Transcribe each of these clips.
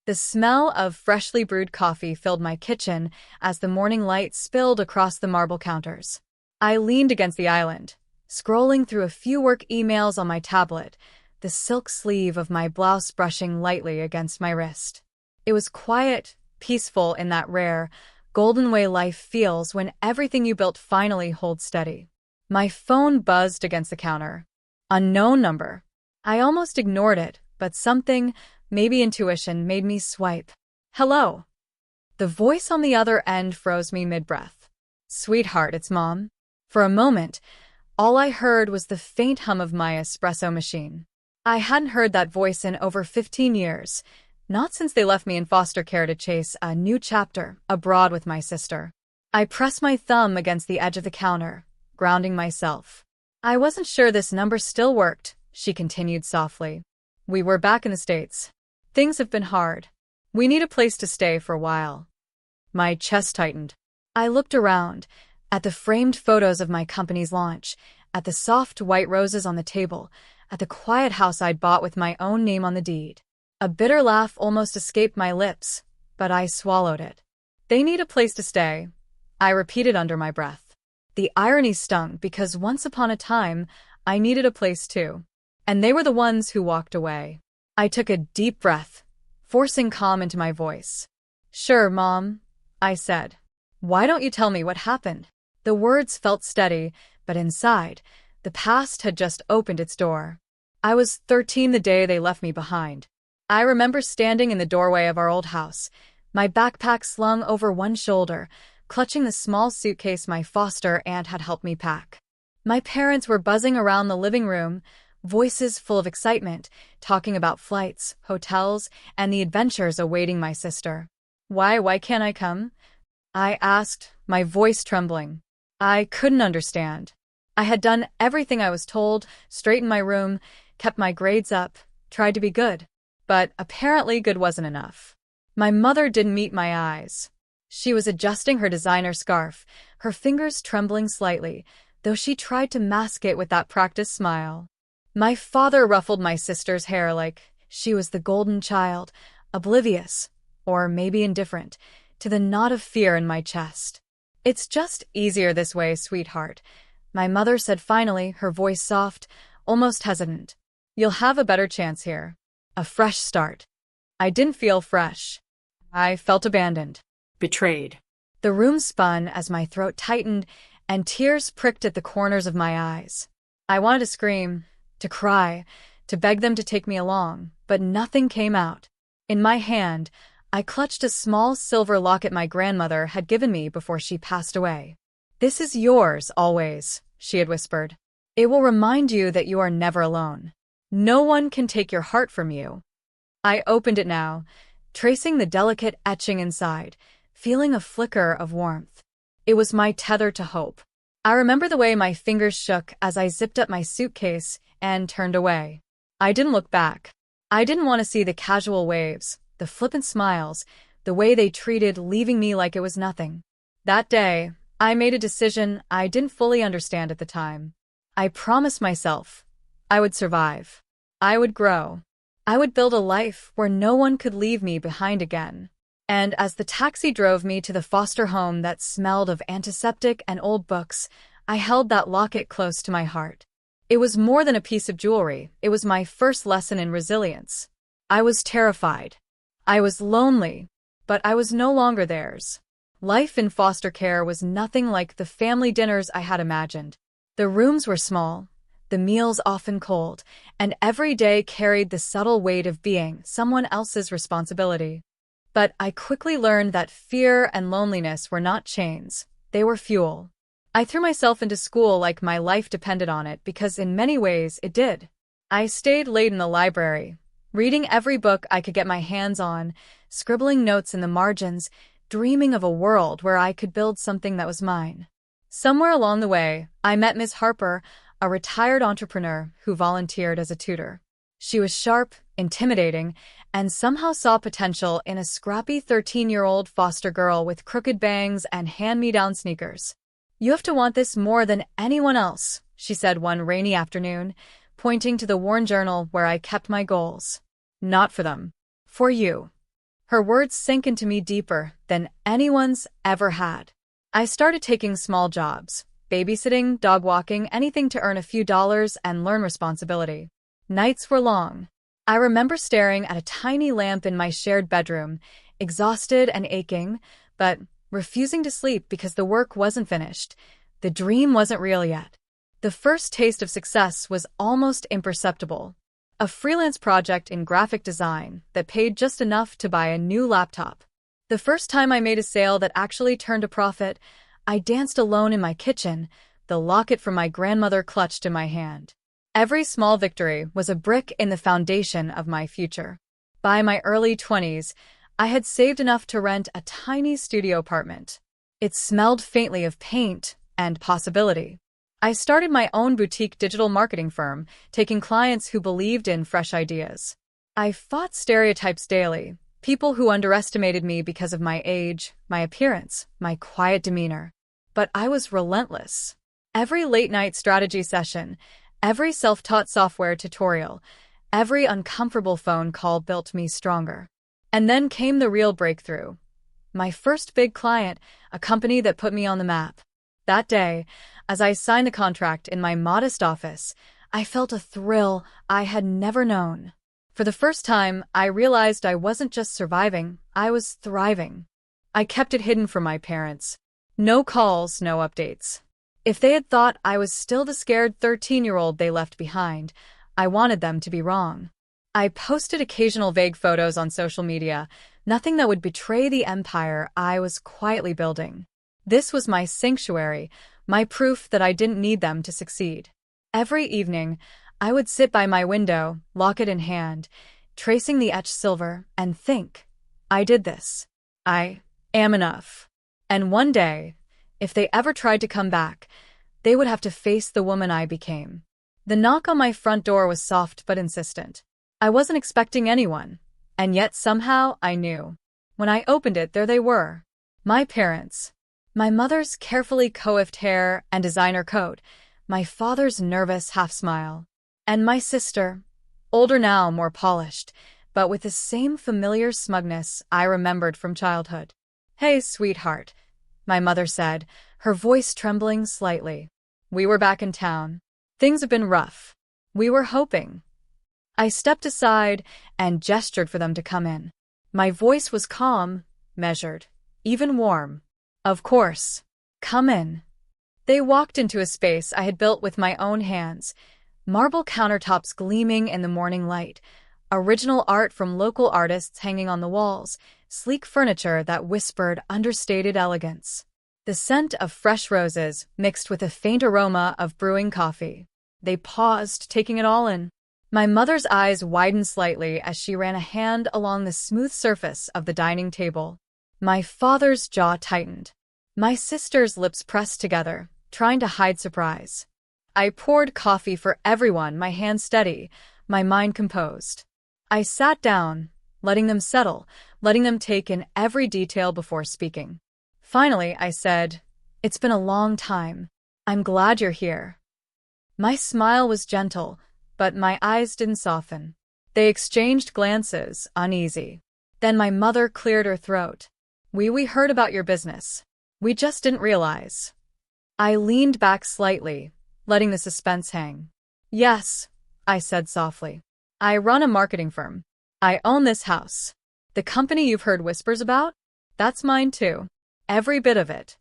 The smell of freshly brewed coffee filled my kitchen as the morning light spilled across the marble counters. I leaned against the island, scrolling through a few work emails on my tablet, the silk sleeve of my blouse brushing lightly against my wrist. It was quiet, peaceful in that rare, golden way life feels when everything you built finally holds steady. My phone buzzed against the counter. Unknown number. I almost ignored it, but something, maybe intuition, made me swipe. Hello. The voice on the other end froze me mid-breath. Sweetheart, it's Mom. For a moment, all I heard was the faint hum of my espresso machine. I hadn't heard that voice in over 15 years, not since they left me in foster care to chase a new chapter abroad with my sister. I pressed my thumb against the edge of the counter, grounding myself. I wasn't sure this number still worked, she continued softly. We were back in the States. Things have been hard. We need a place to stay for a while. My chest tightened. I looked around, at the framed photos of my company's launch, at the soft white roses on the table, at the quiet house I'd bought with my own name on the deed. A bitter laugh almost escaped my lips, but I swallowed it. They need a place to stay, I repeated under my breath. The irony stung because once upon a time, I needed a place too. And they were the ones who walked away. I took a deep breath, forcing calm into my voice. Sure, Mom, I said. Why don't you tell me what happened? The words felt steady, but inside, the past had just opened its door. I was 13 the day they left me behind. I remember standing in the doorway of our old house, my backpack slung over one shoulder, clutching the small suitcase my foster aunt had helped me pack. My parents were buzzing around the living room, voices full of excitement, talking about flights, hotels, and the adventures awaiting my sister. Why can't I come? I asked, my voice trembling. I couldn't understand. I had done everything I was told, straightened my room, kept my grades up, tried to be good. But apparently good wasn't enough. My mother didn't meet my eyes. She was adjusting her designer scarf, her fingers trembling slightly, though she tried to mask it with that practiced smile. My father ruffled my sister's hair like she was the golden child, oblivious, or maybe indifferent, to the knot of fear in my chest. It's just easier this way, sweetheart, my mother said finally, her voice soft, almost hesitant. You'll have a better chance here. A fresh start. I didn't feel fresh. I felt abandoned. Betrayed. The room spun as my throat tightened and tears pricked at the corners of my eyes. I wanted to scream, to cry, to beg them to take me along, but nothing came out. In my hand, I clutched a small silver locket my grandmother had given me before she passed away. This is yours, always, she had whispered. It will remind you that you are never alone. No one can take your heart from you. I opened it now, tracing the delicate etching inside, feeling a flicker of warmth. It was my tether to hope. I remember the way my fingers shook as I zipped up my suitcase and turned away. I didn't look back. I didn't want to see the casual waves, the flippant smiles, the way they treated leaving me like it was nothing. That day, I made a decision I didn't fully understand at the time. I promised myself I would survive. I would grow. I would build a life where no one could leave me behind again. And as the taxi drove me to the foster home that smelled of antiseptic and old books, I held that locket close to my heart. It was more than a piece of jewelry. It was my first lesson in resilience. I was terrified. I was lonely, but I was no longer theirs. Life in foster care was nothing like the family dinners I had imagined. The rooms were small, the meals often cold, and every day carried the subtle weight of being someone else's responsibility. But I quickly learned that fear and loneliness were not chains, they were fuel. I threw myself into school like my life depended on it because in many ways it did. I stayed late in the library, reading every book I could get my hands on, scribbling notes in the margins, dreaming of a world where I could build something that was mine. Somewhere along the way, I met Ms. Harper, a retired entrepreneur who volunteered as a tutor. She was sharp, intimidating, and somehow saw potential in a scrappy 13-year-old foster girl with crooked bangs and hand-me-down sneakers. You have to want this more than anyone else, she said one rainy afternoon, pointing to the worn journal where I kept my goals. Not for them. For you. Her words sank into me deeper than anyone's ever had. I started taking small jobs, babysitting, dog walking, anything to earn a few dollars and learn responsibility. Nights were long. I remember staring at a tiny lamp in my shared bedroom, exhausted and aching, but refusing to sleep because the work wasn't finished. The dream wasn't real yet. The first taste of success was almost imperceptible. A freelance project in graphic design that paid just enough to buy a new laptop. The first time I made a sale that actually turned a profit, I danced alone in my kitchen, the locket from my grandmother clutched in my hand. Every small victory was a brick in the foundation of my future. By my early 20s, I had saved enough to rent a tiny studio apartment. It smelled faintly of paint and possibility. I started my own boutique digital marketing firm, taking clients who believed in fresh ideas. I fought stereotypes daily, people who underestimated me because of my age, my appearance, my quiet demeanor. But I was relentless. Every late-night strategy session, every self-taught software tutorial, every uncomfortable phone call built me stronger. And then came the real breakthrough. My first big client, a company that put me on the map. That day, as I signed the contract in my modest office, I felt a thrill I had never known. For the first time, I realized I wasn't just surviving, I was thriving. I kept it hidden from my parents. No calls, no updates. If they had thought I was still the scared 13-year-old they left behind, I wanted them to be wrong. I posted occasional vague photos on social media, nothing that would betray the empire I was quietly building. This was my sanctuary, my proof that I didn't need them to succeed. Every evening, I would sit by my window, locket in hand, tracing the etched silver, and think, I did this. I am enough. And one day, if they ever tried to come back, they would have to face the woman I became. The knock on my front door was soft but insistent. I wasn't expecting anyone, and yet somehow I knew. When I opened it, there they were. My parents. My mother's carefully coiffed hair and designer coat, my father's nervous half-smile. And my sister, older now, more polished, but with the same familiar smugness I remembered from childhood. "Hey, sweetheart," my mother said, her voice trembling slightly. We were back in town. Things have been rough. We were hoping. I stepped aside and gestured for them to come in. My voice was calm, measured, even warm. Of course. Come in. They walked into a space I had built with my own hands, marble countertops gleaming in the morning light, original art from local artists hanging on the walls, sleek furniture that whispered understated elegance. The scent of fresh roses mixed with a faint aroma of brewing coffee. They paused, taking it all in. My mother's eyes widened slightly as she ran a hand along the smooth surface of the dining table. My father's jaw tightened. My sister's lips pressed together, trying to hide surprise. I poured coffee for everyone, my hands steady, my mind composed. I sat down, letting them settle, letting them take in every detail before speaking. Finally, I said, "It's been a long time. I'm glad you're here." My smile was gentle, but my eyes didn't soften. They exchanged glances, uneasy. Then my mother cleared her throat. We heard about your business. We just didn't realize." I leaned back slightly, letting the suspense hang. "Yes," I said softly. "I run a marketing firm. I own this house. The company you've heard whispers about? That's mine too. Every bit of it."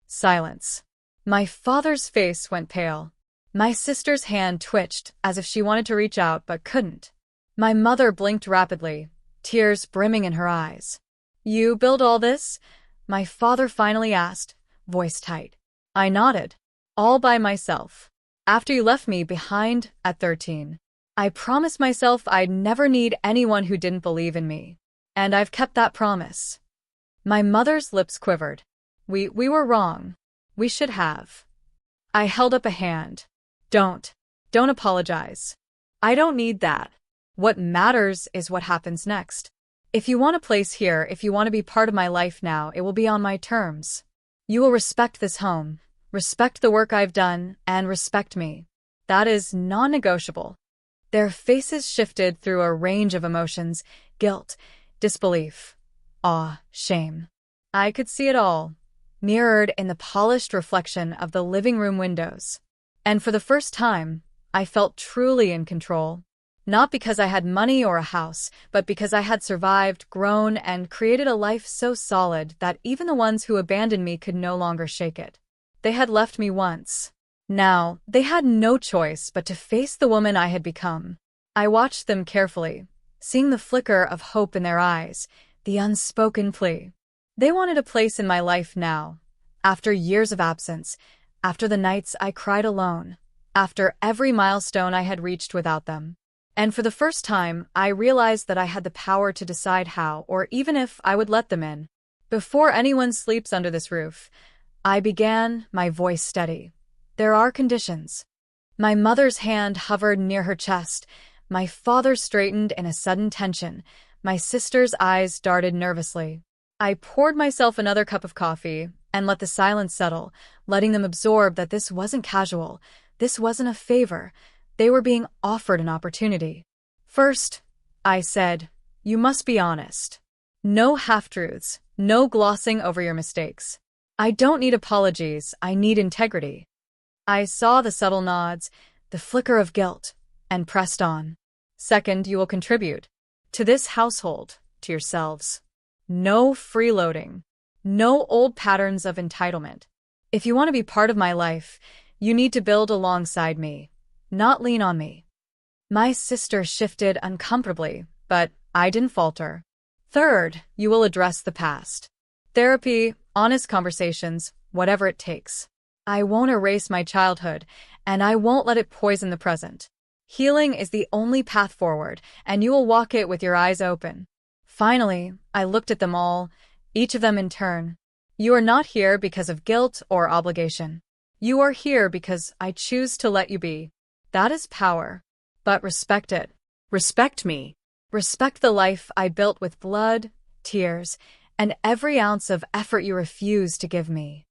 Silence. My father's face went pale. My sister's hand twitched as if she wanted to reach out but couldn't. My mother blinked rapidly, tears brimming in her eyes. "You build all this?" my father finally asked, voice tight. I nodded. "All by myself. After you left me behind at 13. I promised myself I'd never need anyone who didn't believe in me. And I've kept that promise." My mother's lips quivered. We were wrong. We should have." I held up a hand. Don't apologize. I don't need that. What matters is what happens next. If you want a place here, if you want to be part of my life now, it will be on my terms. You will respect this home, respect the work I've done, and respect me. That is non-negotiable. Their faces shifted through a range of emotions, guilt, disbelief, awe, shame. I could see it all, mirrored in the polished reflection of the living room windows. And for the first time, I felt truly in control. Not because I had money or a house, but because I had survived, grown, and created a life so solid that even the ones who abandoned me could no longer shake it. They had left me once. Now, they had no choice but to face the woman I had become. I watched them carefully, seeing the flicker of hope in their eyes, the unspoken plea. They wanted a place in my life now, after years of absence, after the nights I cried alone, after every milestone I had reached without them. And for the first time, I realized that I had the power to decide how, or even if, I would let them in. Before anyone sleeps under this roof, I began, my voice steady. There are conditions. My mother's hand hovered near her chest. My father straightened in a sudden tension. My sister's eyes darted nervously. I poured myself another cup of coffee and let the silence settle, letting them absorb that this wasn't casual. This wasn't a favor. They were being offered an opportunity. First, I said, you must be honest. No half-truths, no glossing over your mistakes. I don't need apologies, I need integrity. I saw the subtle nods, the flicker of guilt, and pressed on. Second, you will contribute. To this household, to yourselves. No freeloading. No old patterns of entitlement. If you want to be part of my life, you need to build alongside me, not lean on me. My sister shifted uncomfortably, but I didn't falter. Third, you will address the past. Therapy, honest conversations, whatever it takes. I won't erase my childhood, and I won't let it poison the present. Healing is the only path forward, and you will walk it with your eyes open. Finally, I looked at them all, each of them in turn. You are not here because of guilt or obligation. You are here because I choose to let you be. That is power. But respect it. Respect me. Respect the life I built with blood, tears, and every ounce of effort you refuse to give me.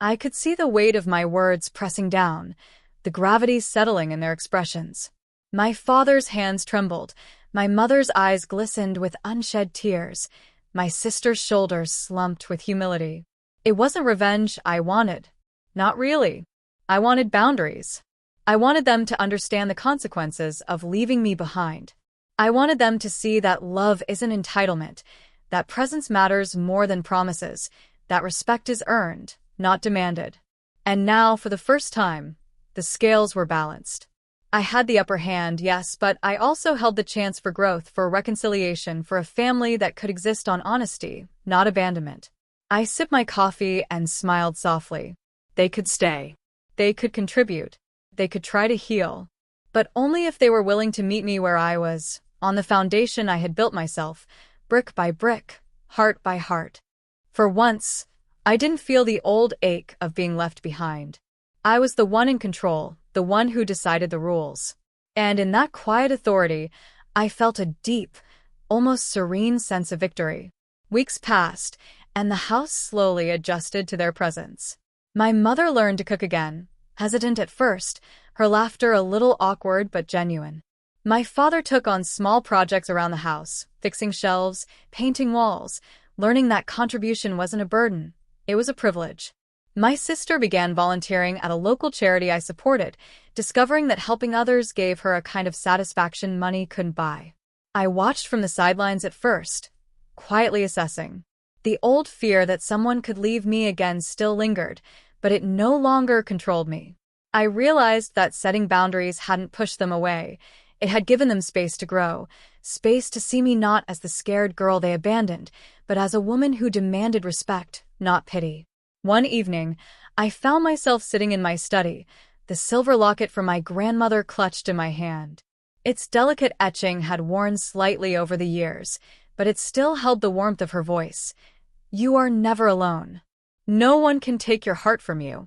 I could see the weight of my words pressing down, the gravity settling in their expressions. My father's hands trembled, my mother's eyes glistened with unshed tears, my sister's shoulders slumped with humility. It wasn't revenge I wanted. Not really. I wanted boundaries. I wanted them to understand the consequences of leaving me behind. I wanted them to see that love isn't entitlement, that presence matters more than promises, that respect is earned, not demanded. And now, for the first time, the scales were balanced. I had the upper hand, yes, but I also held the chance for growth, for reconciliation, for a family that could exist on honesty, not abandonment. I sipped my coffee and smiled softly. They could stay. They could contribute. They could try to heal. But only if they were willing to meet me where I was, on the foundation I had built myself, brick by brick, heart by heart. For once, I didn't feel the old ache of being left behind. I was the one in control, the one who decided the rules. And in that quiet authority, I felt a deep, almost serene sense of victory. Weeks passed, and the house slowly adjusted to their presence. My mother learned to cook again, hesitant at first, her laughter a little awkward but genuine. My father took on small projects around the house, fixing shelves, painting walls, learning that contribution wasn't a burden, it was a privilege. My sister began volunteering at a local charity I supported, discovering that helping others gave her a kind of satisfaction money couldn't buy. I watched from the sidelines at first, quietly assessing. The old fear that someone could leave me again still lingered, but it no longer controlled me. I realized that setting boundaries hadn't pushed them away. It had given them space to grow, space to see me not as the scared girl they abandoned, but as a woman who demanded respect, not pity. One evening, I found myself sitting in my study, the silver locket from my grandmother clutched in my hand. Its delicate etching had worn slightly over the years, but it still held the warmth of her voice. You are never alone. No one can take your heart from you.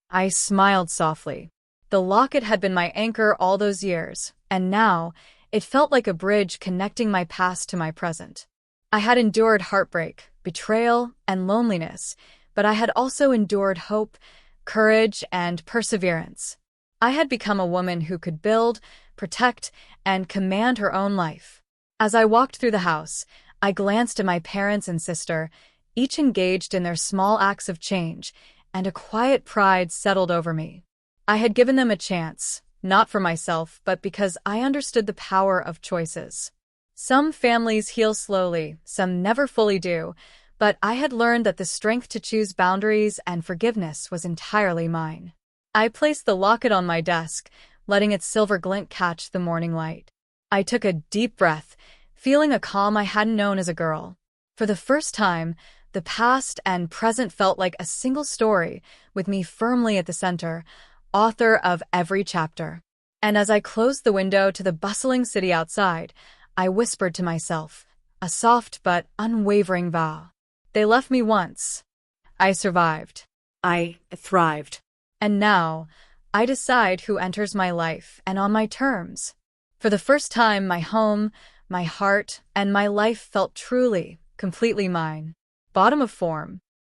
I smiled softly. The locket had been my anchor all those years, and now it felt like a bridge connecting my past to my present. I had endured heartbreak, betrayal, and loneliness, but I had also endured hope, courage, and perseverance. I had become a woman who could build, protect, and command her own life. As I walked through the house, I glanced at my parents and sister, each engaged in their small acts of change, and a quiet pride settled over me. I had given them a chance, not for myself, but because I understood the power of choices. Some families heal slowly, some never fully do, but I had learned that the strength to choose boundaries and forgiveness was entirely mine. I placed the locket on my desk, letting its silver glint catch the morning light. I took a deep breath, feeling a calm I hadn't known as a girl. For the first time, the past and present felt like a single story, with me firmly at the center, author of every chapter. And as I closed the window to the bustling city outside, I whispered to myself, a soft but unwavering vow. They left me once. I survived. I thrived. And now, I decide who enters my life and on my terms. For the first time, my home, my heart, and my life felt truly, completely mine. Bottom of form.